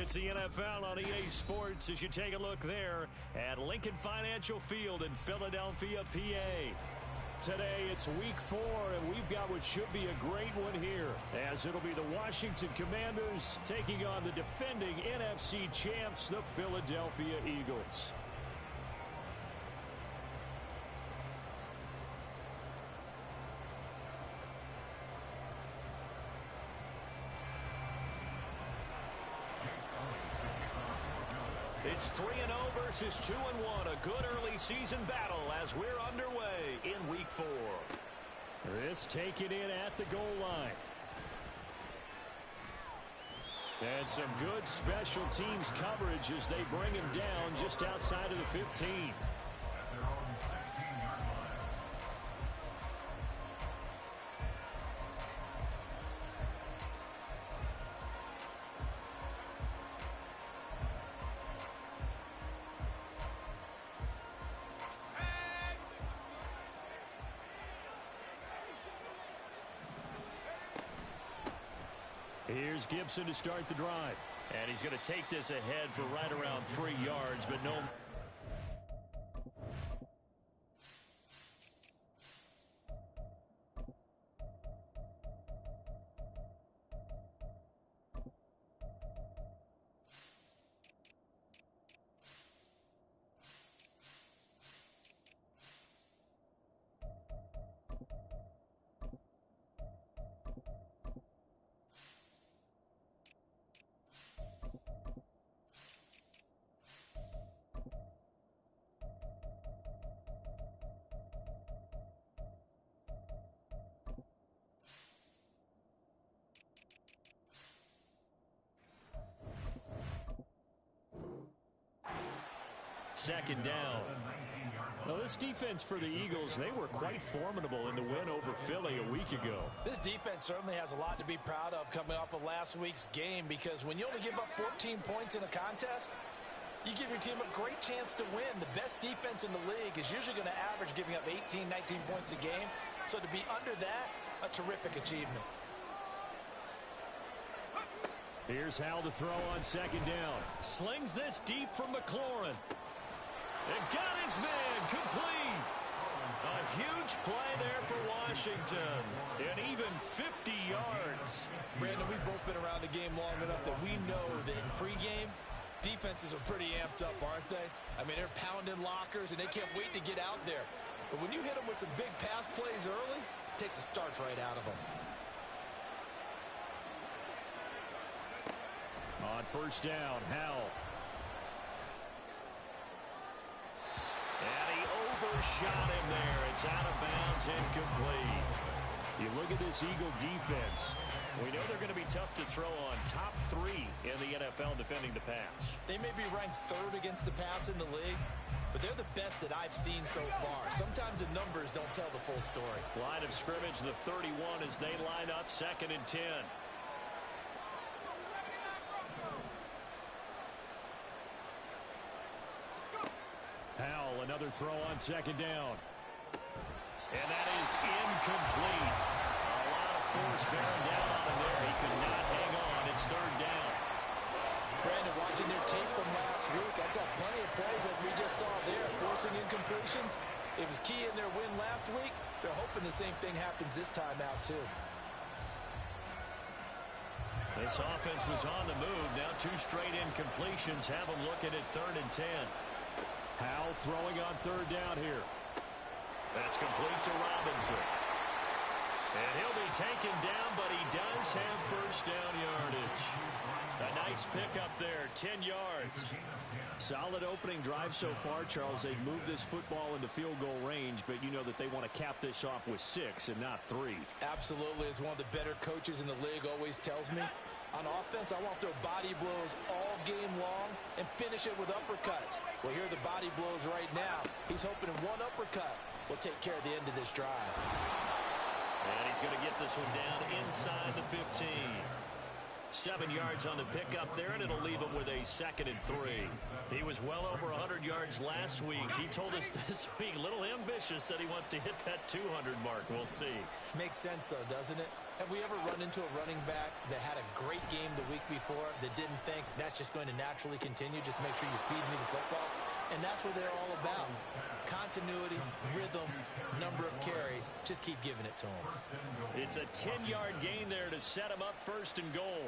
It's the NFL on EA Sports as you take a look there at Lincoln Financial Field in Philadelphia, PA. Today it's week 4, and we've got what should be a great one here, as it'll be the Washington Commanders taking on the defending NFC champs, the Philadelphia Eagles. It's 3-0 versus 2-1, a good early season battle as we're underway in week 4. This taken in at the goal line. And some good special teams coverage as they bring him down just outside of the 15. Here's Gibson to start the drive. And he's going to take this ahead for right around 3 yards, but no. Second down. Now, this defense for the Eagles, they were quite formidable in the win over Philly a week ago. This defense certainly has a lot to be proud of coming off of last week's game, because when you only give up 14 points in a contest, you give your team a great chance to win. The best defense in the league is usually going to average giving up 18, 19 points a game. So to be under that, a terrific achievement. Here's Howell to throw on second down. Slings this deep from McLaurin. And got his man complete. A huge play there for Washington. And even 50 yards. Brandon, we've both been around the game long enough that we know that in pregame, defenses are pretty amped up, aren't they? I mean, they're pounding lockers, and they can't wait to get out there. But when you hit them with some big pass plays early, it takes the starch right out of them. On first down, Howell. And he overshot him there. It's out of bounds, incomplete. You look at this Eagle defense. We know they're going to be tough to throw on. Top 3 in the NFL defending the pass. They may be ranked 3rd against the pass in the league, but they're the best that I've seen so far. Sometimes the numbers don't tell the full story. Line of scrimmage, the 31 as they line up 2nd and 10. Howell, another throw on second down. And that is incomplete. A lot of force bearing down on him there. He could not hang on. It's 3rd down. Brandon, watching their tape from last week, I saw plenty of plays that we just saw there, forcing incompletions. It was key in their win last week. They're hoping the same thing happens this time out, too. This offense was on the move. Now 2 straight incompletions have them looking at 3rd and 10. Howell throwing on 3rd down here. That's complete to Robinson. And he'll be taken down, but he does have first down yardage. A nice pickup there, 10 yards. Solid opening drive so far, Charles. They've moved this football into field goal range, but you know that they want to cap this off with 6 and not 3. Absolutely. As one of the better coaches in the league always tells me, on offense, I want to throw body blows all game long and finish it with uppercuts. Well, here are the body blows right now. He's hoping one uppercut will take care of the end of this drive. And he's going to get this one down inside the 15. 7 yards on the pickup there, and it'll leave him with a 2nd and 3. He was well over 100 yards last week. He told us this week, a little ambitious, said he wants to hit that 200 mark. We'll see. Makes sense, though, doesn't it? Have we ever run into a running back that had a great game the week before that didn't think that's just going to naturally continue? Just make sure you feed me the football. And that's what they're all about. Continuity, rhythm, number of carries. Just keep giving it to him. It's a 10-yard gain there to set him up 1st and goal.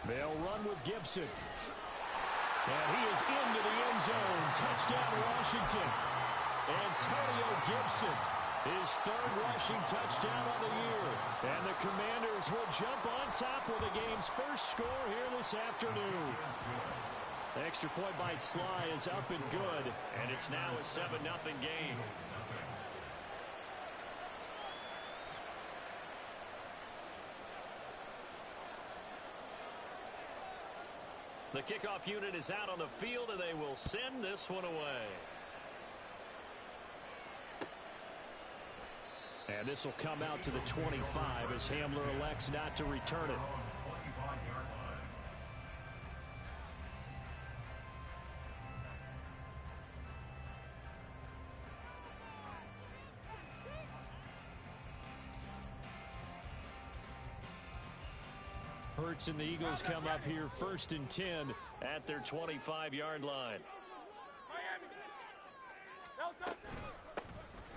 They'll run with Gibson. And he is into the end zone. Touchdown, Washington. Antonio Gibson, his 3rd rushing touchdown of the year. And the Commanders will jump on top with the game's first score here this afternoon. The extra point by Sly is up and good. And it's now a 7-0 game. The kickoff unit is out on the field, and they will send this one away. And this will come out to the 25 as Hamler elects not to return it. Hurts and the Eagles come up here 1st and 10 at their 25-yard line.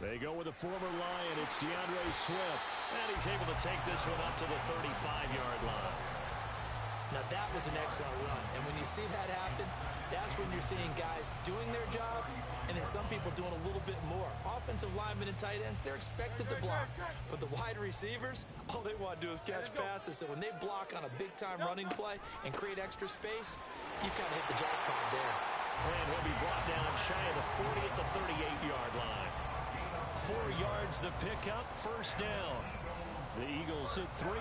They go with a former Lion. It's DeAndre Swift. And he's able to take this one up to the 35-yard line. Now, that was an excellent run. And when you see that happen, that's when you're seeing guys doing their job and then some people doing a little bit more. Offensive linemen and tight ends, they're expected to block. But the wide receivers, all they want to do is catch passes. So when they block on a big-time running play and create extra space, you've kind of hit the jackpot there. And he'll be brought down shy of the 40 at the 38-yard line. 4 yards the pickup, 1st down. The Eagles hit 3-0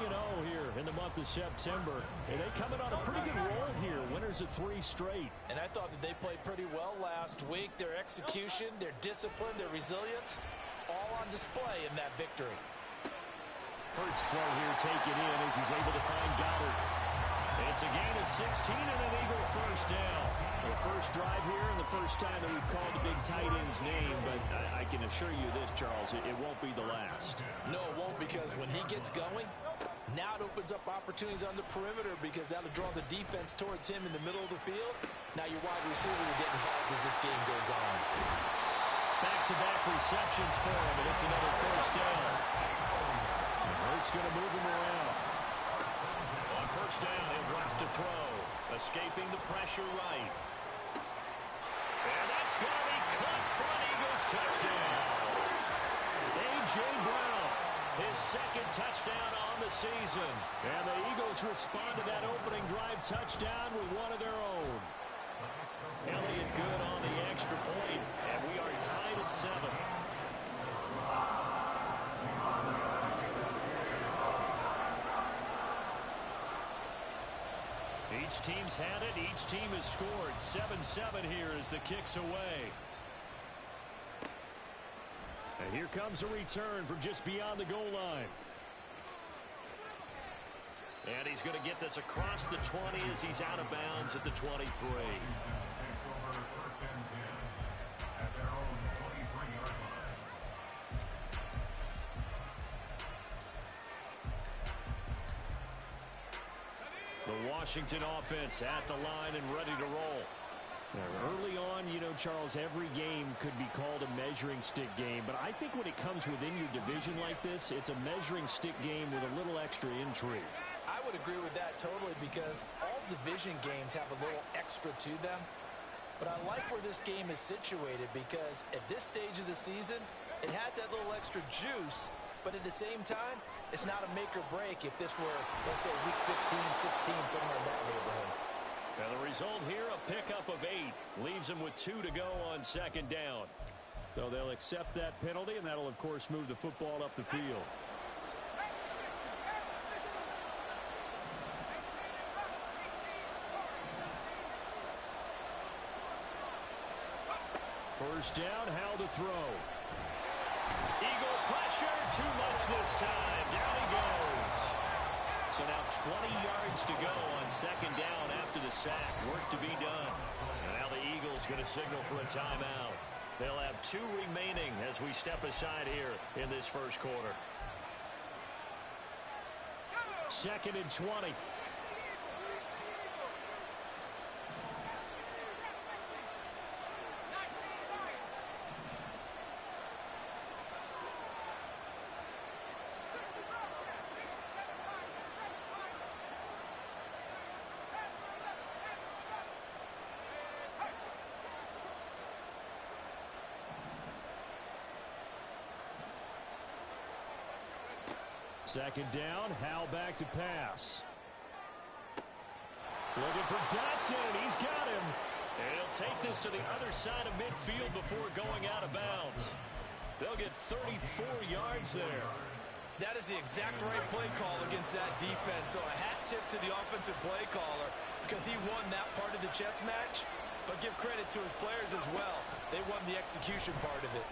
here in the month of September. And they come in on a pretty good roll here. Winners of 3 straight. And I thought that they played pretty well last week. Their execution, their discipline, their resilience, all on display in that victory. Hurts throw here, take it in as he's able to find Goddard. It's a gain of 16 and an Eagle 1st down. The first drive here and the first time that we've called the big tight end's name, but I can assure you this, Charles, it won't be the last. No, it won't, because when he gets going, now it opens up opportunities on the perimeter because that'll draw the defense towards him in the middle of the field. Now your wide receivers are getting involved as this game goes on. Back-to-back receptions for him, and it's another 1st down. And Hurts going to move him around. On 1st down, he'll drop to throw. Escaping the pressure right. And that's going to be caught for an Eagles touchdown. A.J. Brown, his 2nd touchdown on the season. And the Eagles respond to that opening drive touchdown with one of their own. Elliott good on the extra point, and we are tied at 7. Each team's had it. Each team has scored. 7-7 here as the kick's away. And here comes a return from just beyond the goal line. And he's going to get this across the 20 as he's out of bounds at the 23. The Washington offense at the line and ready to roll. Early on, you know, Charles, every game could be called a measuring stick game. But I think when it comes within your division like this, it's a measuring stick game with a little extra intrigue. I would agree with that totally because all division games have a little extra to them. But I like where this game is situated because at this stage of the season, it has that little extra juice. But at the same time, it's not a make or break if this were, let's say, week 15, 16, somewhere in that neighborhood. And the result here, a pickup of 8. Leaves them with 2 to go on second down. So they'll accept that penalty, and that'll, of course, move the football up the field. First down, Howell to throw. Eagle pressure, too much this time. Down he goes. So now 20 yards to go on second down after the sack. Work to be done. And now the Eagles going to signal for a timeout. They'll have 2 remaining as we step aside here in this first quarter. Second and 20. Second down, Howell back to pass. Looking for Dotson, and he's got him. And he'll take this to the other side of midfield before going out of bounds. They'll get 34 yards there. That is the exact right play call against that defense. So a hat tip to the offensive play caller because he won that part of the chess match. But give credit to his players as well. They won the execution part of it.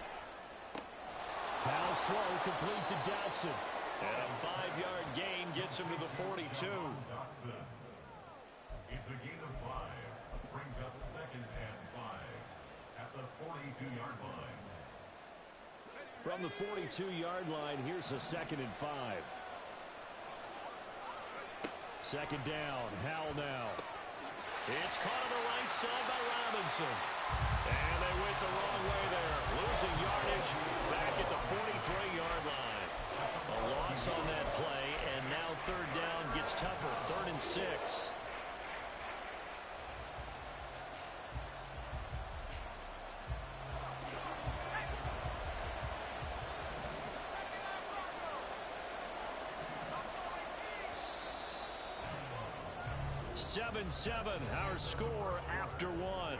Howell throw complete to Dotson. And a 5-yard gain gets him to the 42. It's a gain of 5. Brings up second and 5 at the 42-yard line. From the 42-yard line, here's a second and 5. Second down, Howell now. It's caught on the right side by Robinson. And they went the wrong way there. Losing yardage back at the 43-yard line. A loss on that play, and now third down gets tougher. 3rd and 6. Seven, our score after 1.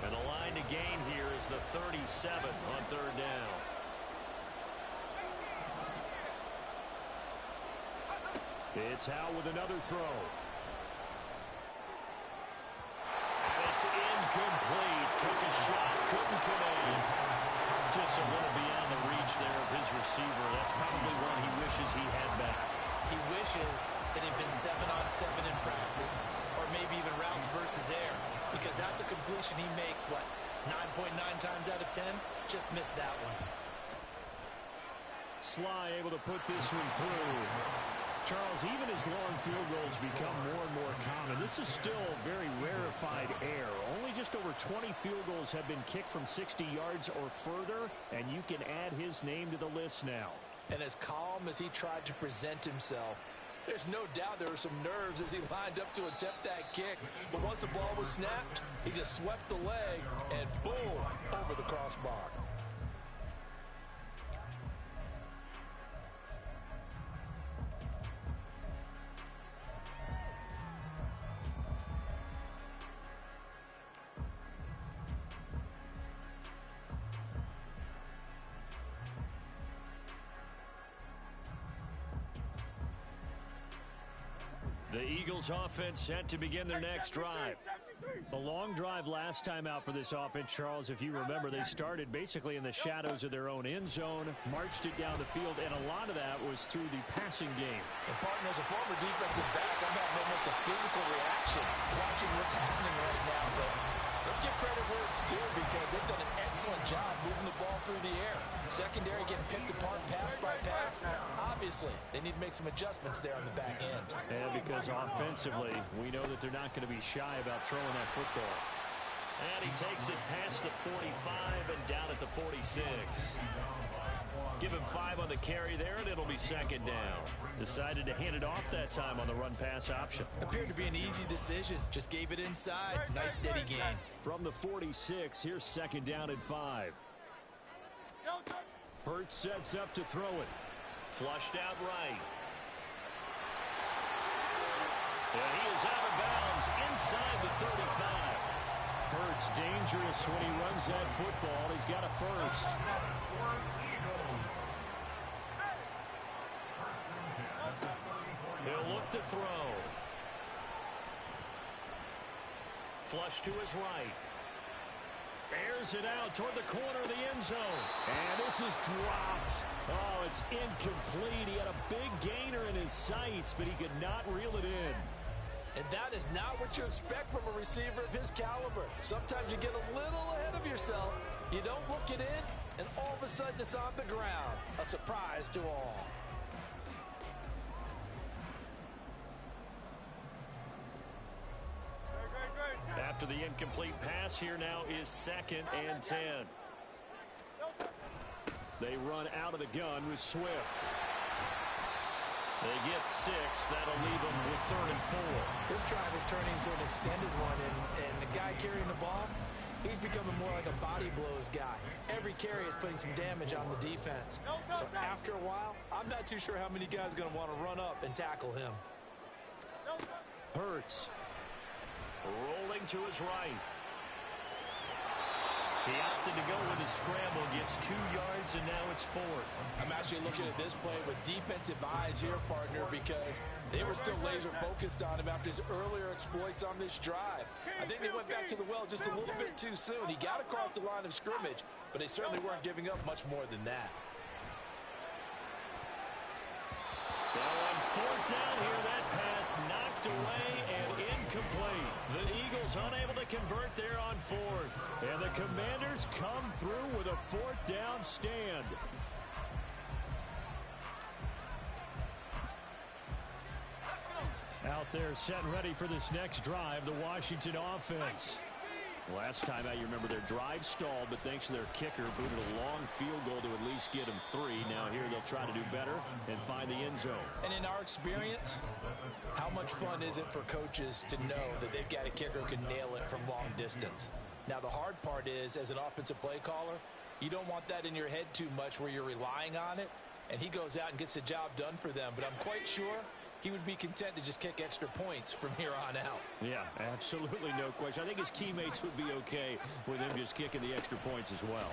And the line to gain here is the 37 on third down. It's Howell with another throw. And it's incomplete. Took a shot, couldn't connect. Just a little beyond the reach there of his receiver. That's probably one he wishes he had back. He wishes it had been 7-on-7 in practice, or maybe even routes versus air, because that's a completion he makes, what, 9.9 times out of 10? Just missed that one. Sly able to put this one through. Charles, even as long field goals become more and more common, this is still very rarefied air. Only just over 20 field goals have been kicked from 60 yards or further, and you can add his name to the list now. And as calm as he tried to present himself, there's no doubt there were some nerves as he lined up to attempt that kick. But once the ball was snapped, he just swept the leg and boom, over the crossbar. The Eagles offense set to begin their next drive. A long drive last time out for this offense, Charles. If you remember, they started basically in the shadows of their own end zone, marched it down the field, and a lot of that was through the passing game. And partner, as a former defensive back, I'm having almost a physical reaction watching what's happening right now. But let's give credit where it's due because they've done an excellent job moving the ball through the air. Secondary getting picked apart pass by pass. Obviously, they need to make some adjustments there on the back end. And because offensively, we know that they're not going to be shy about throwing that football. And he takes it past the 45 and down at the 46. Give him 5 on the carry there, and it'll be second down. Decided to hand it off that time on the run-pass option. Appeared to be an easy decision. Just gave it inside. Nice steady gain. From the 46, here's second down and 5. Hurts sets up to throw it. Flushed out right. And he is out of bounds inside the 35. Hurts dangerous when he runs that football. He's got a first. He'll look to throw. Flush to his right. Airs it out toward the corner of the end zone. And this is dropped. Oh, it's incomplete. He had a big gainer in his sights, but he could not reel it in. And that is not what you expect from a receiver of his caliber. Sometimes you get a little ahead of yourself. You don't look it in, and all of a sudden it's on the ground. A surprise to all. After the incomplete pass, here now is second and 10. They run out of the gun with Swift. They get 6. That'll leave them with 3rd and 4. This drive is turning into an extended one, and the guy carrying the ball, he's becoming more like a body blows guy. Every carry is putting some damage on the defense. So after a while, I'm not too sure how many guys are going to want to run up and tackle him. Hurts. Rolling to his right. He opted to go with his scramble, gets 2 yards, and now it's 4th. I'm actually looking at this play with defensive eyes here, partner, because they were still laser focused on him after his earlier exploits on this drive. I think they went back to the well just a little bit too soon. He got across the line of scrimmage, but they certainly weren't giving up much more than that. Well, on 4th down here, that pass knocked away and incomplete. The Eagles unable to convert there on 4th. And the Commanders come through with a 4th down stand. Out there set and ready for this next drive, the Washington offense. Last time out, you remember their drive stalled, but thanks to their kicker, booted a long field goal to at least get them 3. Now here they'll try to do better and find the end zone. And in our experience, how much fun is it for coaches to know that they've got a kicker who can nail it from long distance? Now the hard part is, as an offensive play caller, you don't want that in your head too much where you're relying on it, and he goes out and gets the job done for them. But I'm quite sure he would be content to just kick extra points from here on out. Yeah, absolutely no question. I think his teammates would be okay with him just kicking the extra points as well.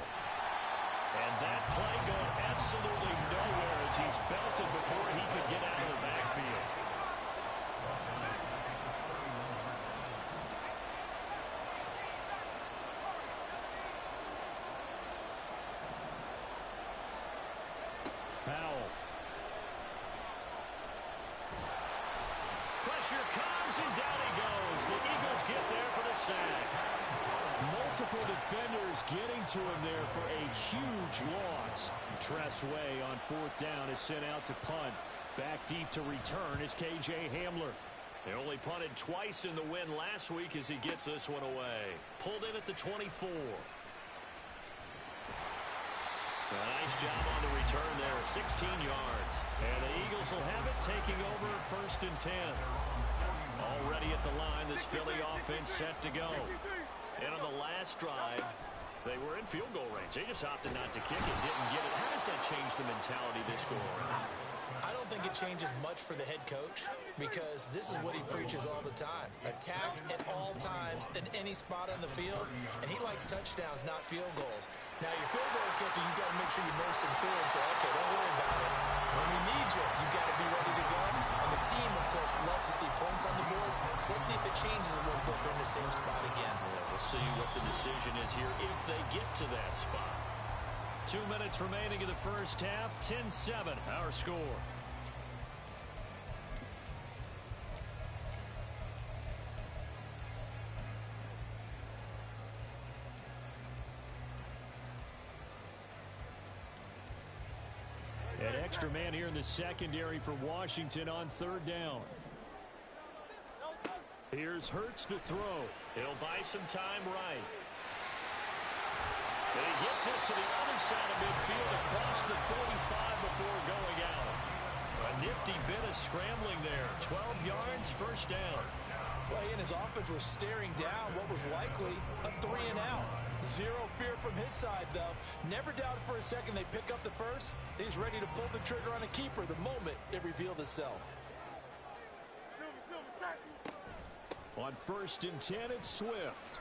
And that play going absolutely nowhere as he's belted before he could get out of the backfield. Powell. Pressure comes, and down he goes. The Eagles get there for the sack. Multiple defenders getting to him there for a huge loss. Tress Way on 4th down is sent out to punt. Back deep to return is K.J. Hamler. They only punted twice in the win last week as he gets this one away. Pulled in at the 24. Nice job on the return there, 16 yards. And the Eagles will have it, taking over 1st and 10. Already at the line, this Philly offense set to go. And on the last drive, they were in field goal range. They just opted not to kick it, didn't get it. How does that change the mentality this go around? I don't think it changes much for the head coach because this is what he preaches all the time. Attack at all times in any spot on the field, and he likes touchdowns, not field goals. Now, your field goal kicker, you got to make sure you nurse him through and say, okay, don't worry about it. When we need you, you got to be ready to go. And the team, of course, loves to see points on the board. So let's see if it changes a little bit in the same spot again. Yeah, we'll see what the decision is here if they get to that spot. 2 minutes remaining in the first half, 10-7, our score. An extra man here in the secondary for Washington on 3rd down. Here's Hurts to throw. He'll buy some time right. And he gets this to the other side of midfield across the 45 before going out. A nifty bit of scrambling there. 12 yards, first down. Well, he and his offense were staring down what was likely a 3-and-out. Zero fear from his side, though. Never doubted for a second they pick up the first. He's ready to pull the trigger on a keeper the moment it revealed itself. On 1st and 10, it's Swift.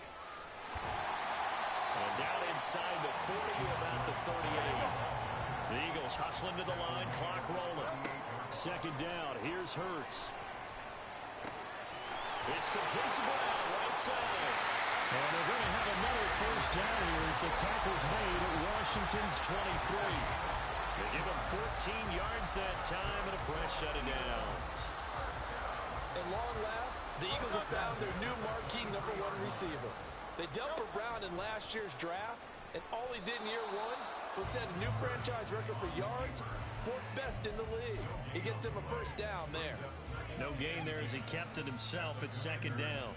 And down inside the 40, about the 38. The Eagles hustling to the line, clock rolling. 2nd down, here's Hurts. It's complete to Brown, right side. And they're going to have another first down here as the tackle's made at Washington's 23. They give him 14 yards that time and a fresh set of downs. At long last, the Eagles have found their new marquee #1 receiver. They dealt for Brown in last year's draft, and all he did in year one was set a new franchise record for yards, 4th best in the league. He gets him a first down there. No gain there as he kept it himself at 2nd down.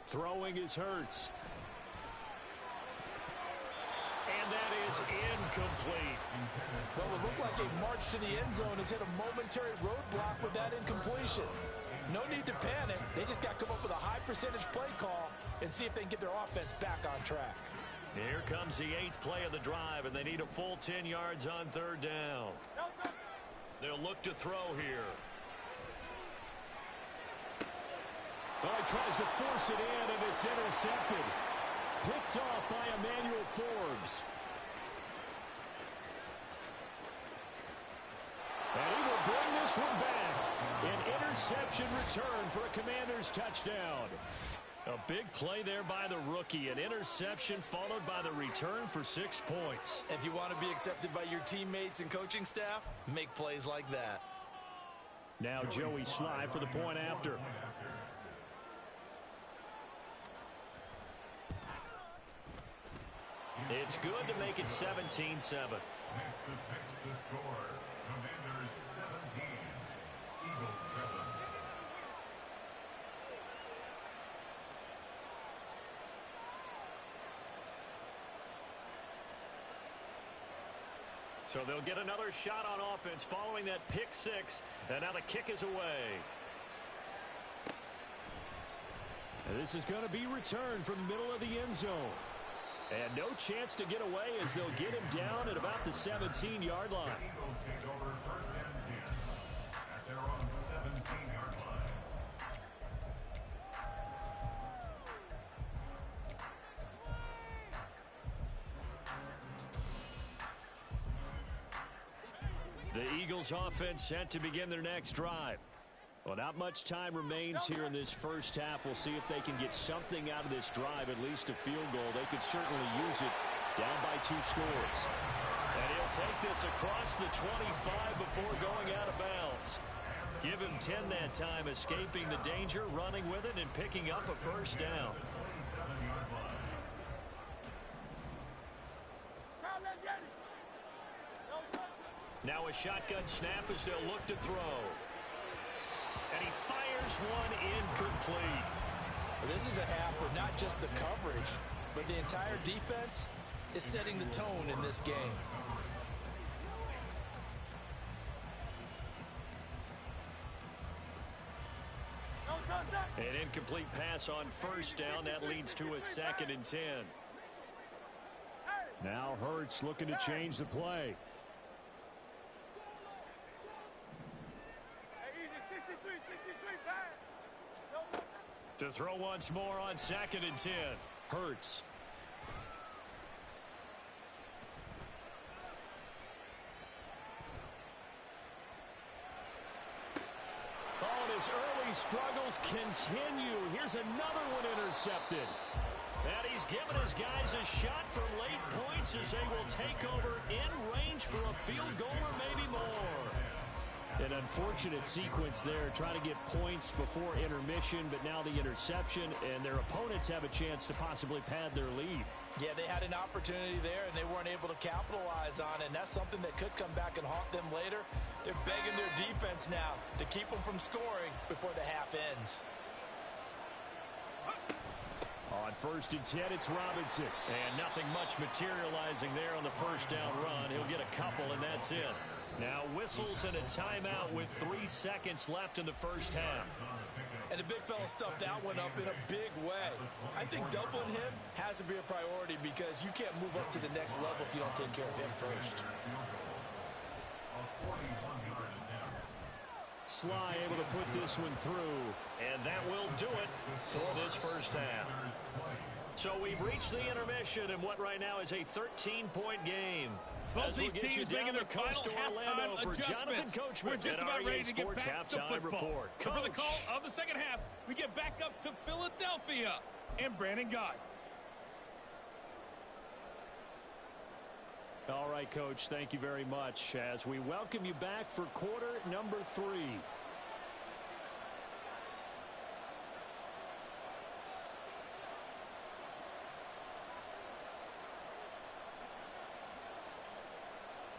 Throwing is Hurts. And that is incomplete. Well, it looked like a march to the end zone has hit a momentary roadblock with that incompletion. No need to panic. They just got to come up with a high percentage play call and see if they can get their offense back on track. Here comes the 8th play of the drive, and they need a full 10 yards on 3rd down. They'll look to throw here. Well, he tries to force it in, and it's intercepted. Picked off by Emmanuel Forbes. And he will bring this one back. An interception return for a Commanders touchdown. A big play there by the rookie. An interception followed by the return for 6 points. If you want to be accepted by your teammates and coaching staff, make plays like that. Now Joey Sly for the point after. It's good to make it 17-7. Next to fix the score, Commanders 17, Eagles 7. So they'll get another shot on offense following that pick 6. And now the kick is away. And this is going to be returned from the middle of the end zone. And no chance to get away as they'll get him down at about the 17-yard line. Eagles take over 1st and 10 at their own 17-yard line. The Eagles offense set to begin their next drive. Well, not much time remains here in this first half. We'll see if they can get something out of this drive, at least a field goal. They could certainly use it down by 2 scores. And he'll take this across the 25 before going out of bounds. Give him 10 that time, escaping the danger, running with it, and picking up a first down. Now a shotgun snap as they'll look to throw. And he fires one incomplete. This is a half where not just the coverage, but the entire defense is setting the tone in this game. An incomplete pass on first down. That leads to a 2nd and 10. Now Hurts looking to change the play. To throw once more on 2nd and 10. Hurts. Oh, and his early struggles continue. Here's another one intercepted. And he's given his guys a shot for late points as they will take over in range for a field goal or maybe more. An unfortunate sequence there, trying to get points before intermission, but now the interception, and their opponents have a chance to possibly pad their lead. Yeah, they had an opportunity there, and they weren't able to capitalize on it, and that's something that could come back and haunt them later. They're begging their defense now to keep them from scoring before the half ends. On 1st and 10, it's Robinson. And nothing much materializing there on the first down run. He'll get a couple, and that's it. Now whistles and a timeout with 3 seconds left in the first half. And the big fella stuffed that one up in a big way. I think doubling him has to be a priority because you can't move up to the next level if you don't take care of him first. Sly able to put this one through. And that will do it for this first half. So we've reached the intermission in what right now is a 13-point game. Both these teams making their final halftime adjustments. We're just about ready to get back to football. So for the call of the second half, we get back up to Philadelphia and Brandon Gaudin. All right, Coach, thank you very much as we welcome you back for quarter number 3.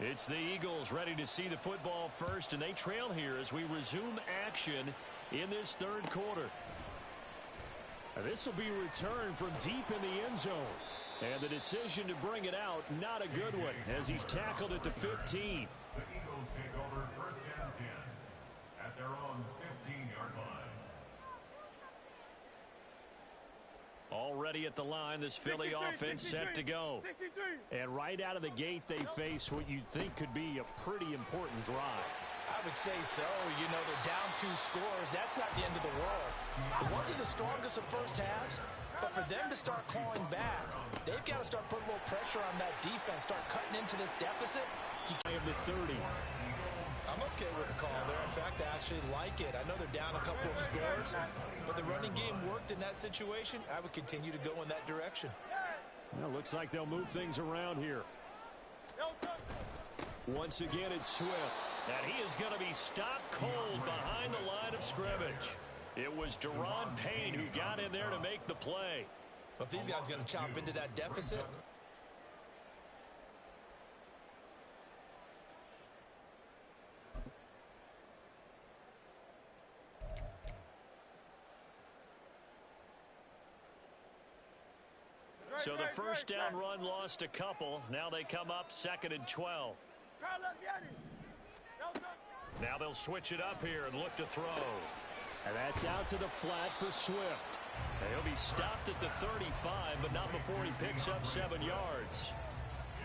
It's the Eagles ready to see the football first, and they trail here as we resume action in this third quarter. This will be returned from deep in the end zone. And the decision to bring it out, not a good one, as he's tackled at the 15. The Eagles take over 1st and 10 at their own 15-yard line. Already at the line, this Philly offense set to go. And right out of the gate, they face what you'd think could be a pretty important drive. I would say so. You know, they're down 2 scores. That's not the end of the world. It wasn't the strongest of first halves, but for them to start clawing back, they've got to start putting a little pressure on that defense, start cutting into this deficit. I have the 30. I'm okay with the call there. In fact, I actually like it. I know they're down a couple of scores, but the running game worked in that situation. I would continue to go in that direction. Well, looks like they'll move things around here. Once again, it's Swift. And he is going to be stopped cold behind the line of scrimmage. It was Daron Payne who got in there to make the play. But these guys going to chop into that deficit. So the first down run lost a couple. Now they come up 2nd and 12. Now they'll switch it up here and look to throw. And that's out to the flat for Swift. And he'll be stopped at the 35, but not before he picks up 7 yards.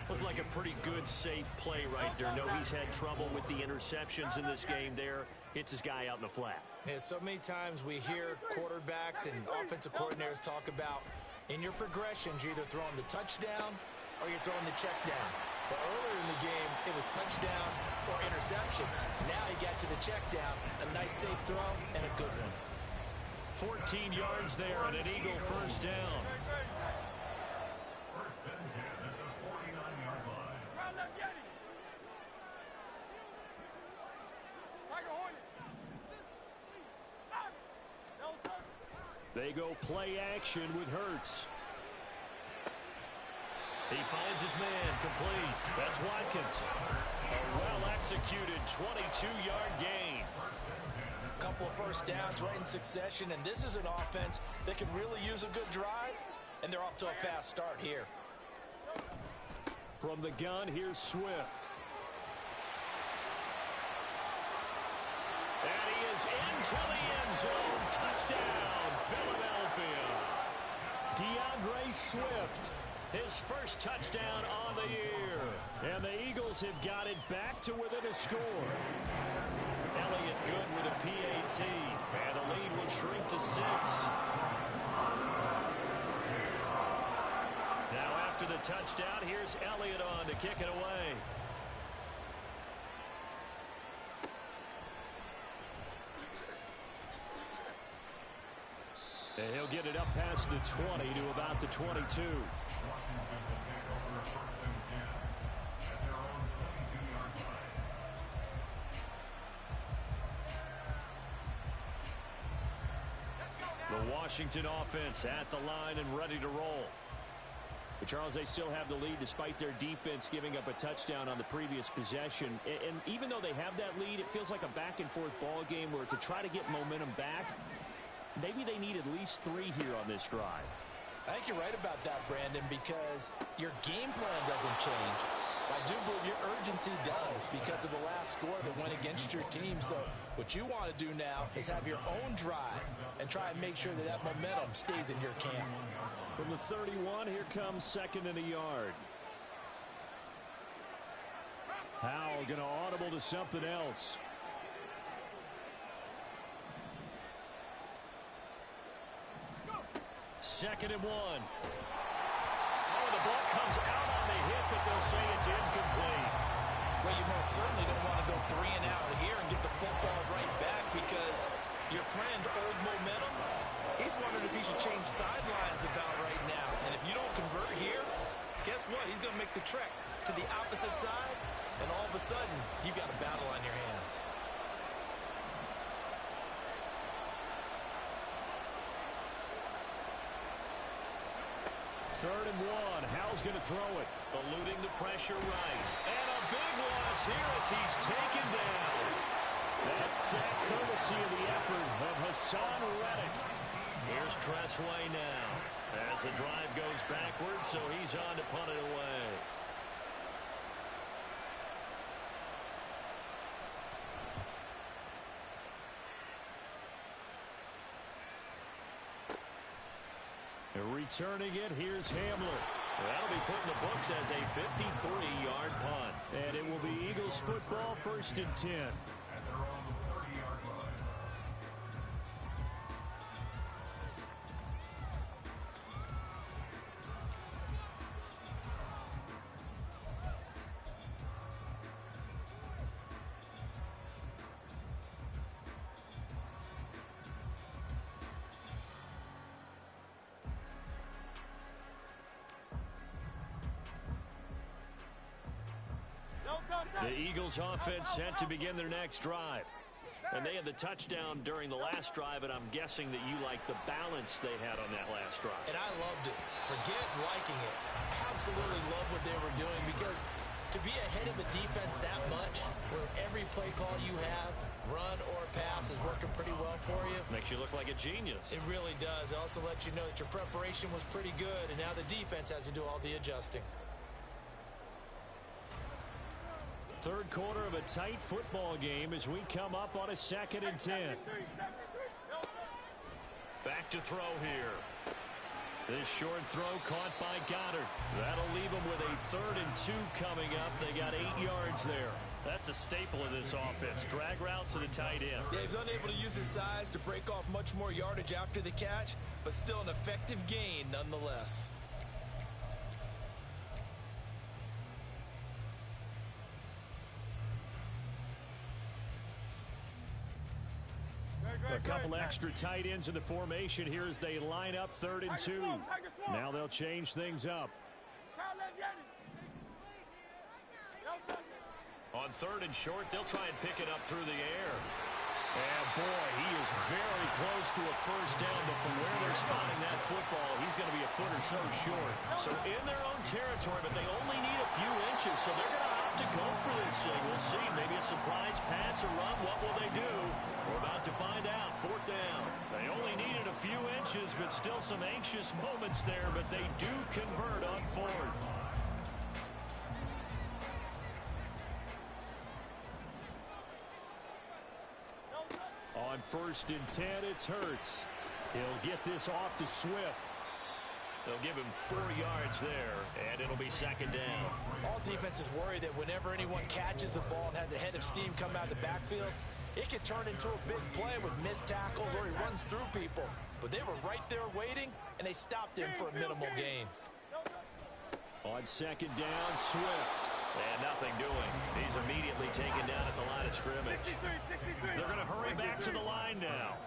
Looked like a pretty good, safe play right there. No, he's had trouble with the interceptions in this game there. Hits his guy out in the flat. Yeah, so many times we hear quarterbacks and offensive coordinators talk about in your progressions, you're either throwing the touchdown or you're throwing the check down. But earlier in the game, it was touchdown or interception. Now he got to the check down, a nice safe throw, and a good one. 14 yards there and an Eagle first down. 1st and 10 at the 49-yard line. They go play action with Hurts. He finds his man complete. That's Watkins. A well-executed 22-yard gain. A couple of first downs right in succession, and this is an offense that can really use a good drive, and they're off to a fast start here. From the gun, here's Swift. And he is into the end zone. Touchdown, Philadelphia. DeAndre Swift. His first touchdown on the year. And the Eagles have got it back to within a score. Elliott good with a PAT. And the lead will shrink to 6. Now after the touchdown, here's Elliott on to kick it away. And he'll get it up past the 20 to about the 22. Washington will take over 1st and 10 at their own 22-yard line. The Washington offense at the line and ready to roll. But Charles, they still have the lead despite their defense giving up a touchdown on the previous possession. And even though they have that lead, it feels like a back-and-forth ball game where to try to get momentum back, maybe they need at least 3 here on this drive. I think you're right about that, Brandon, because your game plan doesn't change. I do believe your urgency does because of the last score that went against your team. So what you want to do now is have your own drive and try and make sure that that momentum stays in your camp. From the 31, here comes second and a yard. Howell going to audible to something else. Second and 1. Oh, the ball comes out on the hit, but they'll say it's incomplete. Well, you most certainly don't want to go 3 and out here and get the football right back because your friend, Old Momentum, he's wondering if he should change sidelines about right now. And if you don't convert here, guess what? He's going to make the trek to the opposite side, and all of a sudden, you've got a battle on your hands. Third and 1. Howell's going to throw it. Eluding the pressure right. And a big loss here as he's taken down. That's sack courtesy of the effort of Hassan Reddick. Here's Tressway now. As the drive goes backwards, so he's on to punt it away. Returning it, here's Hamler. That'll be put in the books as a 53-yard punt. And it will be Eagles football, 1st and 10. And they're on the 30-yard line. The Eagles offense set to begin their next drive. And they had the touchdown during the last drive, and I'm guessing that you like the balance they had on that last drive. And I loved it. Forget liking it. Absolutely love what they were doing because to be ahead of the defense that much, where every play call you have, run or pass, is working pretty well for you. Makes you look like a genius. It really does. It also lets you know that your preparation was pretty good, and now the defense has to do all the adjusting. Third quarter of a tight football game as we come up on a 2nd and 10. Back to throw here. This short throw caught by Goddard. That'll leave them with a 3rd and 2 coming up. They got 8 yards there. That's a staple of this offense. Drag route to the tight end. Yeah, he's unable to use his size to break off much more yardage after the catch, but still an effective gain nonetheless. A couple extra tight ends in the formation here as they line up 3rd and 2. Now they'll change things up. On 3rd and short, they'll try and pick it up through the air. And boy, he is very close to a first down, but from where they're spotting that football, he's going to be a foot or so short. So in their own territory, but they only need a few inches, so they're going to opt to go for this thing. We'll see. Maybe a surprise pass or run. What will they do? We're about to find out. 4th down. They only needed a few inches, but still some anxious moments there, but they do convert on 4th. On 1st and 10, it's Hurts. He'll get this off to Swift. They'll give him 4 yards there, and it'll be 2nd down. All defenses worry that whenever anyone catches the ball and has a head of steam come out of the backfield, it can turn into a big play with missed tackles or he runs through people. But they were right there waiting, and they stopped him for a minimal gain. On 2nd down, Swift. And nothing doing. He's immediately taken down at the line of scrimmage. They're going to hurry back to the line now.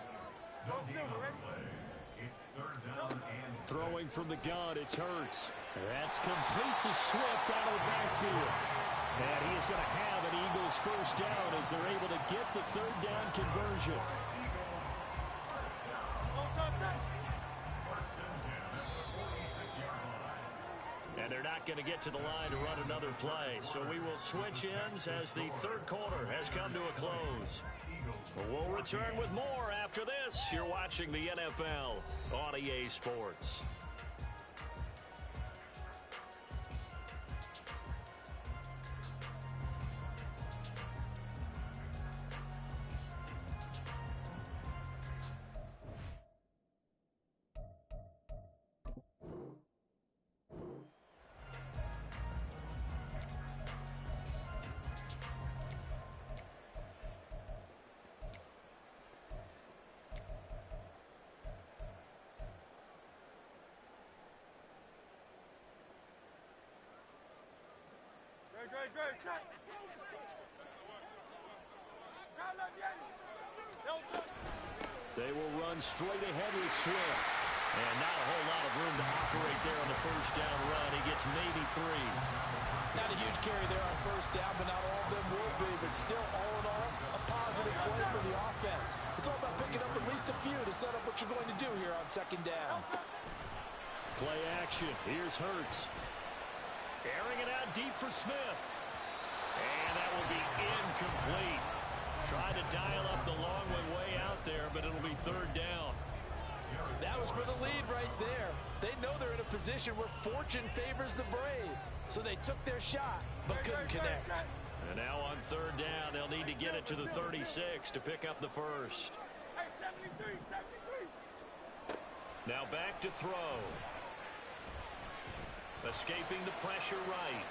It's 3rd down and Throwing from the gun, it's Hurts. That's complete to Swift out of the backfield. And he is going to have an Eagles first down as they're able to get the 3rd down conversion. And they're not going to get to the line to run another play. So we will switch ends as the 3rd quarter has come to a close. We'll return with more after this. You're watching the NFL on EA Sports. They will run straight ahead with Swift. And not a whole lot of room to operate there on the first down run. He gets maybe 3. Not a huge carry there on first down, but not all of them will be. But still, all in all, a positive play for the offense. It's all about picking up at least a few to set up what you're going to do here on second down. Play action. Here's Hurts. Airing it out deep for Smith. And that will be incomplete. Tried to dial up the long way out there, but it'll be third down. That was for the lead right there. They know they're in a position where fortune favors the brave. So they took their shot, but couldn't connect. And now on third down, they'll need to get it to the 36 to pick up the first. Now back to throw. Escaping the pressure right.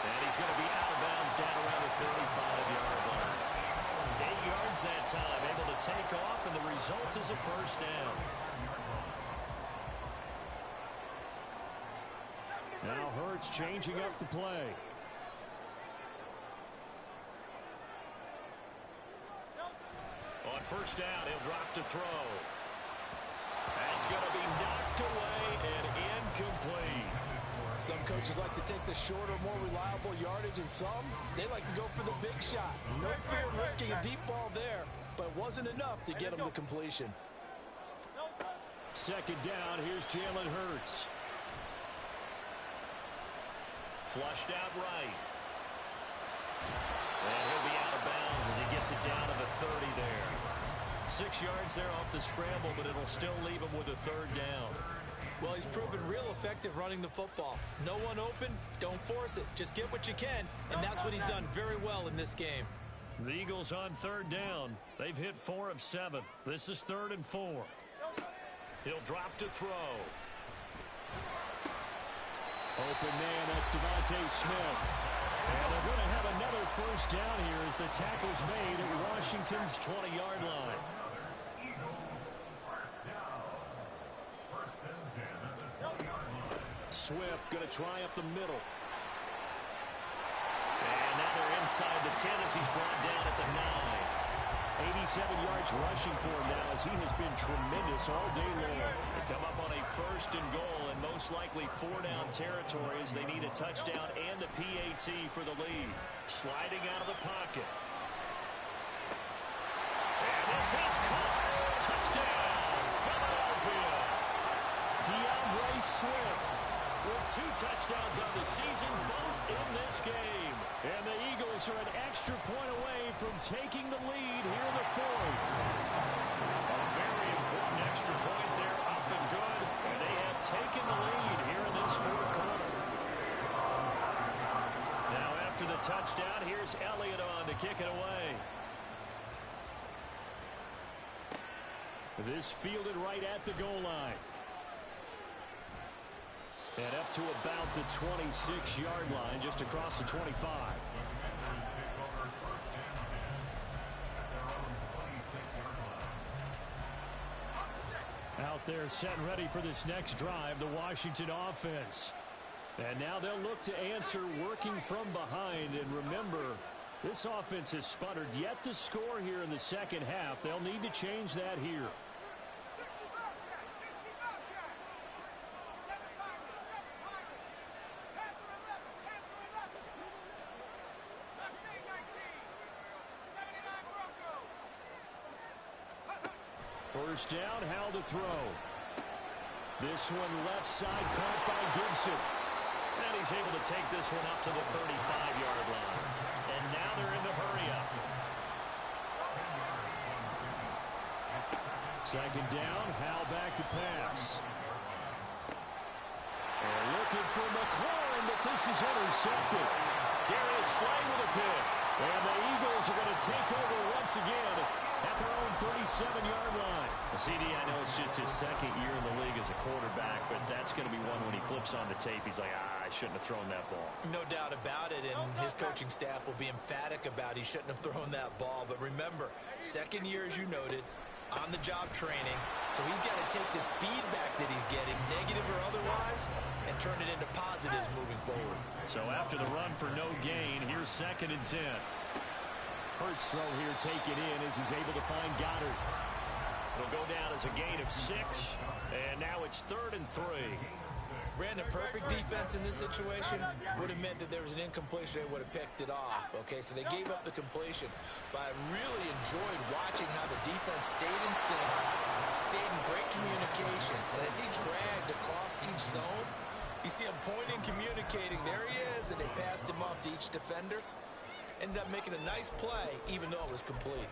And he's going to be out of bounds down around the 35-yard line. 8 yards that time, able to take off, and the result is a first down. Now Hurts changing up the play. On first down, he'll drop to throw. That's going to be knocked away and incomplete. Some coaches like to take the shorter, more reliable yardage, and some, they like to go for the big shot. No fear of risking a deep ball there, but it wasn't enough to get him the completion. Second down, here's Jalen Hurts. Flushed out right. And he'll be out of bounds as he gets it down to the 30 there. 6 yards there off the scramble, but it'll still leave him with a third down. Well, he's proven real effective running the football. No one open, don't force it. Just get what you can, and that's what he's done very well in this game. The Eagles on third down. They've hit 4 of 7. This is 3rd and 4. He'll drop to throw. Open man, that's Devontae Smith. And they're going to have another first down here as the tackle's made at Washington's 20-yard line. Swift going to try up the middle. And now they're inside the 10 as he's brought down at the 9. 87 yards rushing for him now as he has been tremendous all day long. They come up on a 1st and goal and most likely 4-down territory as they need a touchdown and a PAT for the lead. Sliding out of the pocket. And this is caught. Touchdown, Philadelphia. DeAndre Swift with 2 touchdowns on the season, both in this game. And the Eagles are an extra point away from taking the lead here in the 4th. A very important extra point there, up and good. And they have taken the lead here in this 4th quarter. Now after the touchdown, here's Elliott on to kick it away. This fielded right at the goal line. And up to about the 26-yard line, just across the 25. Out there set and ready for this next drive, the Washington offense. And now they'll look to answer working from behind. And remember, this offense has sputtered yet to score here in the second half. They'll need to change that here. First down, how to throw. This one left side caught by Gibson. And he's able to take this one up to the 35-yard line. And now they're in the hurry-up. Second down, Hal back to pass. And looking for McLaurin, but this is intercepted. Darius Slay with a pick. And the Eagles are going to take over once again at their own 37-yard line. CD, I know it's just his 2nd year in the league as a quarterback, but that's going to be one when he flips on the tape, he's like, I shouldn't have thrown that ball. No doubt about it, and his coaching staff will be emphatic about he shouldn't have thrown that ball. But remember, 2nd year, as you noted, on-the-job training, so he's got to take this feedback that he's getting, negative or otherwise, and turn it into positives moving forward. So after the run for no gain, here's 2nd and 10. Hurts throw here, take it in as he's able to find Goddard. It'll go down as a gain of 6, and now it's 3rd and 3. Brandon, perfect defense in this situation would have meant that there was an incompletion. They would have picked it off. Okay, so they gave up the completion. But I really enjoyed watching how the defense stayed in sync, stayed in great communication. And as he dragged across each zone, you see him pointing, communicating. There he is, and they passed him off to each defender. Ended up making a nice play, even though it was complete.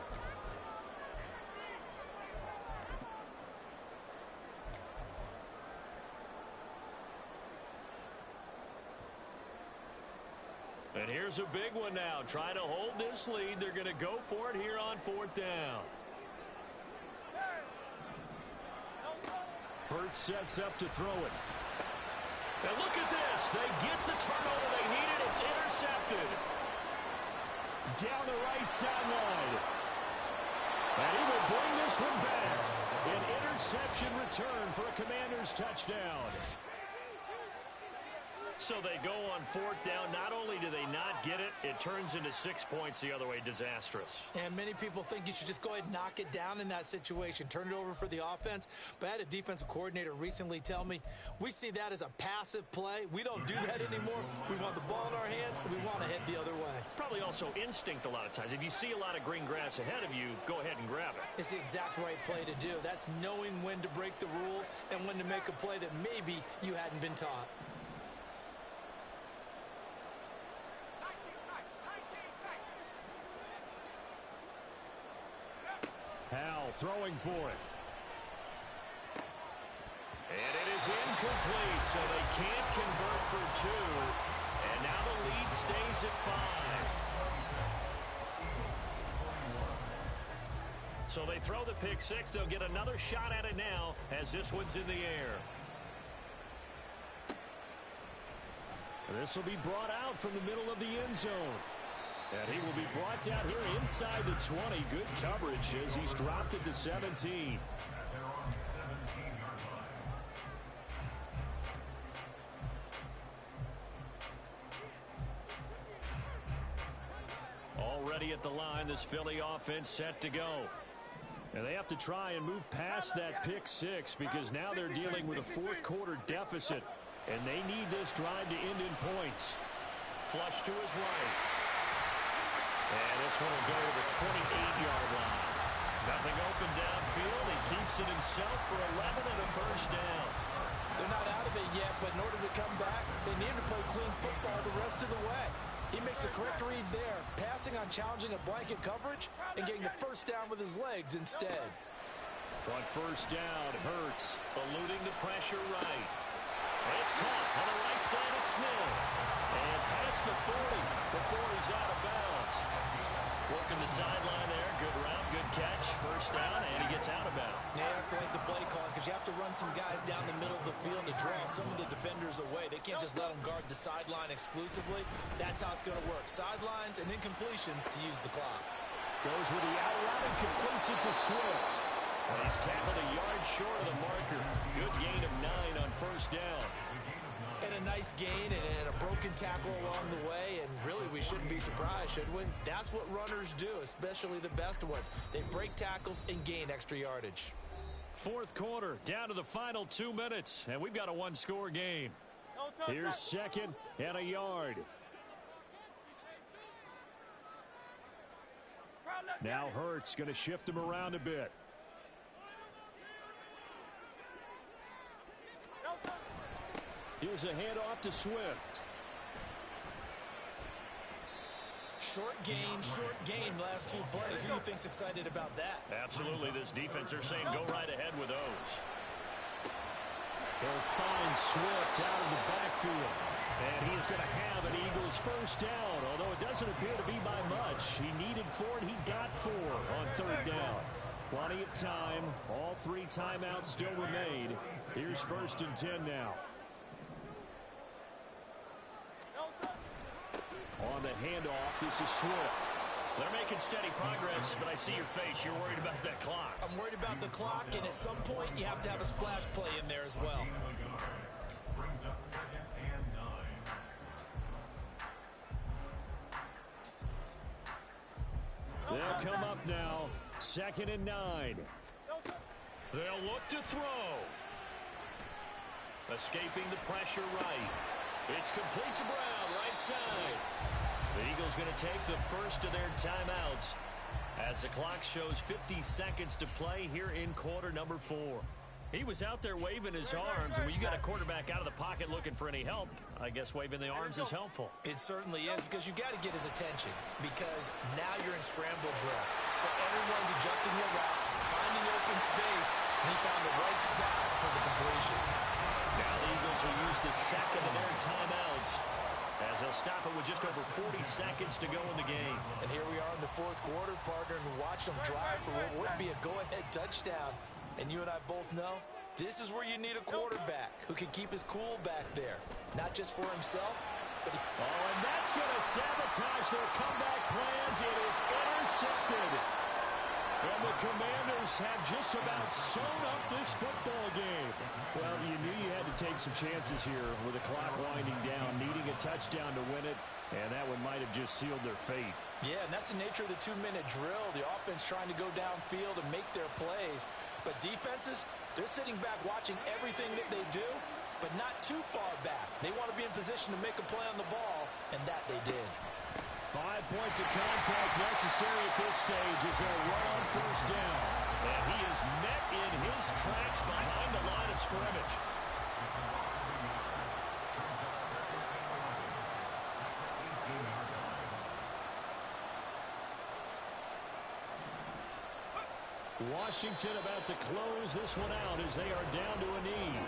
And here's a big one now. Trying to hold this lead. They're going to go for it here on 4th down. Hurts sets up to throw it. And look at this. They get the turnover they needed. It's intercepted. Down the right sideline. And he will bring this one back. An interception return for a Commanders touchdown. So they go on 4th down. Not only do they not get it, it turns into 6 points the other way. Disastrous. And many people think you should just go ahead and knock it down in that situation. Turn it over for the offense. But I had a defensive coordinator recently tell me, we see that as a passive play. We don't do that anymore. We want the ball in our hands, and we want to head the other way. It's probably also instinct a lot of times. If you see a lot of green grass ahead of you, go ahead and grab it. It's the exact right play to do. That's knowing when to break the rules and when to make a play that maybe you hadn't been taught. Howell throwing for it. And it is incomplete, so they can't convert for 2. And now the lead stays at 5. So they throw the pick 6. They'll get another shot at it now as this one's in the air. This will be brought out from the middle of the end zone. And he will be brought down here inside the 20. Good coverage as he's dropped it to 17. Already at the line, this Philly offense set to go. And they have to try and move past that pick 6 because now they're dealing with a 4th quarter deficit. And they need this drive to end in points. Flush to his right. And this one will go to the 28-yard line. Nothing open downfield. He keeps it himself for 11 and a 1st down. They're not out of it yet, but in order to come back, they need to play clean football the rest of the way. He makes a correct read there, passing on challenging a blanket coverage and getting the 1st down with his legs instead. On 1st down, Hurts eluding the pressure right. And it's caught on the right side of Smith. And past the 40 before he's out of bounds. Working the sideline there. Good route, good catch. 1st down, and he gets out of bounds. Yeah, you have to like the play call because you have to run some guys down the middle of the field to draw some of the defenders away. They can't just let them guard the sideline exclusively. That's how it's going to work. Sidelines and incompletions to use the clock. Goes with the out route and completes it to Swift. And he's tackled a yard short of the marker. Good gain of 9 on 1st down. And a nice gain and a broken tackle along the way, and really we shouldn't be surprised, should we? That's what runners do, especially the best ones. They break tackles and gain extra yardage. 4th quarter, down to the final 2 minutes, and we've got a 1-score game. Here's 2nd and a yard. Now Hurts going to shift him around a bit. Here's a handoff to Swift. Short gain last 2 plays. Who do you think's excited about that? Absolutely. This defense, they're saying go right ahead with those. They'll find Swift out of the backfield. And he's going to have an Eagles 1st down, although it doesn't appear to be by much. He needed 4 and he got 4 on 3rd down. Plenty of time. All 3 timeouts still remain. Here's 1st and 10 now. On the handoff, this is Swift. They're making steady progress, but I see your face. You're worried about that clock. I'm worried about the clock, and at some point, you have to have a splash play in there as well. come up now. 2nd and 9. They'll look to throw. Escaping the pressure right. It's complete to Brown, right side. The Eagles going to take the first of their timeouts as the clock shows 50 seconds to play here in quarter number 4. He was out there waving his arms, and when you got a quarterback out of the pocket looking for any help, I guess waving the arms is helpful. It certainly is, because you got to get his attention, because now you're in scramble drill. So everyone's adjusting their routes, finding open space, and he found the right spot for the completion. Now the Eagles will use the second of their timeouts as they'll stop it with just over 40 seconds to go in the game. And here we are in the 4th quarter, partner, and watch them drive for what would be a go-ahead touchdown. And you and I both know this is where you need a quarterback who can keep his cool back there. Not just for himself, but and that's going to sabotage their comeback plans. It is intercepted. And the Commanders have just about sewn up this football game. Well, you knew you had to take some chances here with the clock winding down, needing a touchdown to win it, and that one might have just sealed their fate. Yeah, and that's the nature of the 2-minute drill. The offense trying to go downfield and make their plays. But defenses, they're sitting back watching everything that they do, but not too far back. They want to be in position to make a play on the ball, and that they did. 5 points of contact necessary at this stage as they'll run on first down. And he is met in his tracks behind the line of scrimmage. Washington about to close this one out as they are down to a knee.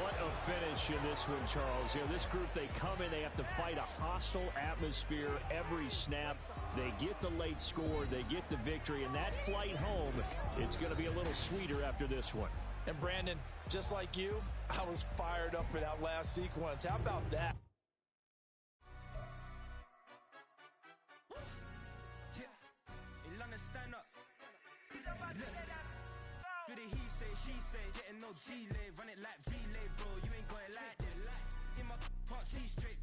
What a finish in this one, Charles. You know, this group, they come in, they have to fight a hostile atmosphere every snap. They get the late score, they get the victory, and that flight home, it's going to be a little sweeter after this one. And Brandon, just like you, I was fired up for that last sequence. How about that? Do the he say, she say, getting no delay, run it like relay, bro. You ain't got it like this. In my can't see straight.